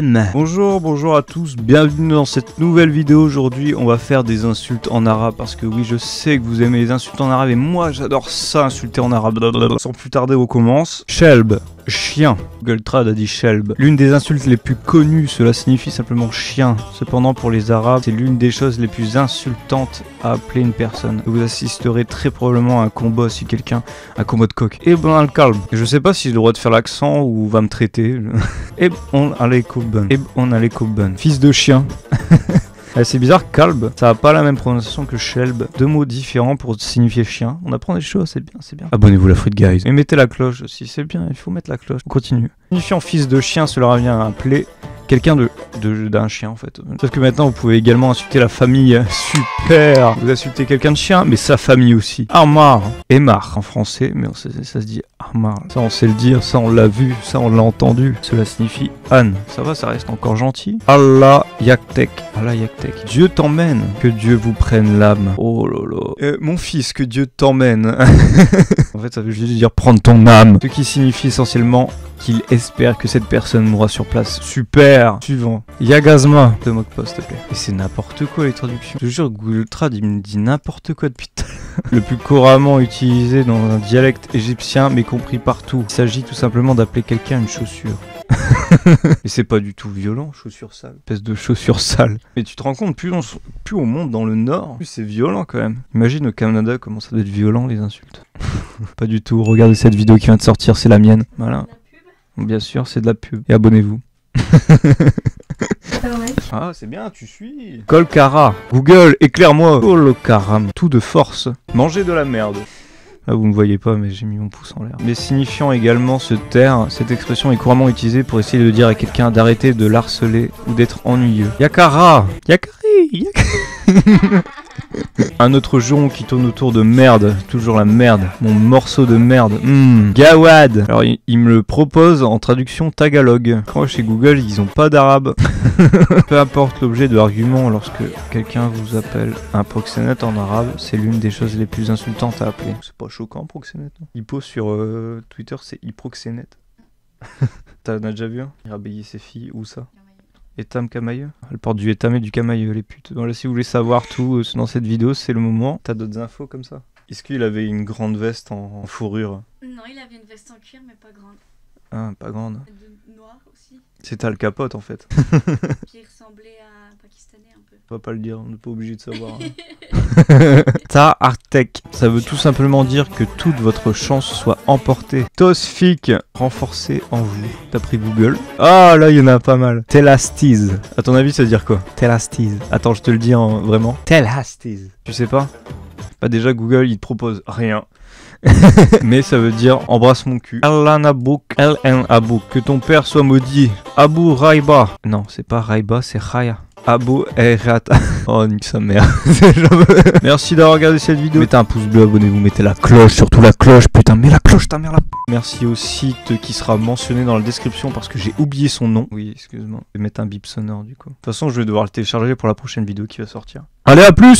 M. Bonjour à tous, bienvenue dans cette nouvelle vidéo. Aujourd'hui on va faire des insultes en arabe parce que oui, je sais que vous aimez les insultes en arabe et moi j'adore ça, insulter en arabe. Sans plus tarder, on commence. Shelb, chien. Google Trad a dit Shelb. L'une des insultes les plus connues, cela signifie simplement chien. Cependant pour les arabes, c'est l'une des choses les plus insultantes à appeler une personne. Vous assisterez très probablement à un combat si quelqu'un, un combat de coq. Et ben al-kalb. Je sais pas si j'ai le droit de faire l'accent ou va me traiter. Et on allait Koban. Fils de chien. C'est bizarre, kalb, ça a pas la même prononciation que shelb. Deux mots différents pour signifier chien. On apprend des choses, c'est bien, c'est bien. Abonnez-vous la frite guys. Et mettez la cloche aussi, c'est bien, il faut mettre la cloche. On continue. Signifiant fils de chien, cela revient à appeler quelqu'un d'un chien en fait. Sauf que maintenant vous pouvez également insulter la famille. Super. Vous insultez quelqu'un de chien, mais sa famille aussi. Armar. Aymar en français, mais ça se dit Armar. Ça on sait le dire, ça on l'a vu, ça on l'a entendu. Cela signifie Anne. Ça va, ça reste encore gentil. Allah yaktek. Allah yaktek. Dieu t'emmène. Que Dieu vous prenne l'âme. Oh lolo. Mon fils, que Dieu t'emmène. En fait ça veut juste dire prendre ton âme. Ce qui signifie essentiellement qu'il espère que cette personne mourra sur place. Super. Suivant. Yagazma. Te moque pas s'il te plaît. Et c'est n'importe quoi les traductions. Je te jure, Google Trad il me dit n'importe quoi depuis tout à l'heure. Le plus couramment utilisé dans un dialecte égyptien mais compris partout. Il s'agit tout simplement d'appeler quelqu'un une chaussure. Et c'est pas du tout violent, chaussure sale. Espèce de chaussure sale. Mais tu te rends compte, plus on monte dans le nord, plus c'est violent quand même. Imagine au Canada comment ça doit être violent les insultes. Pas du tout. Regardez cette vidéo qui vient de sortir, c'est la mienne. Voilà. Bien sûr, c'est de la pub. Et abonnez-vous. Ah, c'est bien, tu suis. Kolkara. Google, éclaire-moi. Kolokaram. Tout de force. Manger de la merde. Là, vous ne voyez pas, mais j'ai mis mon pouce en l'air. Mais signifiant également se taire, cette expression est couramment utilisée pour essayer de dire à quelqu'un d'arrêter de l'harceler ou d'être ennuyeux. Yakara. Yakari. Un autre juron qui tourne autour de merde, toujours la merde, mon morceau de merde. Gawad. Alors il me le propose en traduction tagalog. Quand chez Google ils ont pas d'arabe. Peu importe l'objet de l'argument, lorsque quelqu'un vous appelle un proxénète en arabe, c'est l'une des choses les plus insultantes à appeler. C'est pas choquant proxénète. Hippo sur Twitter c'est hyproxénète. T'en as déjà vu un? Il rabailler ses filles, où ça? Etam Camailleux. Elle porte du Etam et du Camailleux, les putes. Voilà, si vous voulez savoir tout dans cette vidéo, c'est le moment. T'as d'autres infos comme ça? Est-ce qu'il avait une grande veste en fourrure? Non, il avait une veste en cuir, mais pas grande. Ah, pas grande. De noir aussi. C'était Al Capote en fait. Qui ressemblait à un Pakistanais un peu. On va pas le dire, on n'est pas obligé de savoir. Ta Artek, ça veut tout simplement dire que toute votre chance soit emportée. Tosfik, renforcé en vous. T'as pris Google. Ah là, il y en a pas mal. Telastiz. À ton avis, ça veut dire quoi? Telastiz. Attends, je te le dis vraiment. Telastiz. Tu sais pas? Bah déjà, Google, il te propose rien. Mais ça veut dire embrasse mon cul. Allah Nabouk, LN Abouk. Que ton père soit maudit. Abu Raiba. Non, c'est pas Raiba, c'est Raya. Abu Erata. Oh, nique sa mère. Merci d'avoir regardé cette vidéo. Mettez un pouce bleu, abonnez-vous, mettez la cloche, surtout la cloche. Putain, mets la cloche, ta mère la. Merci au site qui sera mentionné dans la description parce que j'ai oublié son nom. Oui, excuse-moi. Je vais mettre un bip sonore du coup. De toute façon, je vais devoir le télécharger pour la prochaine vidéo qui va sortir. Allez, à plus!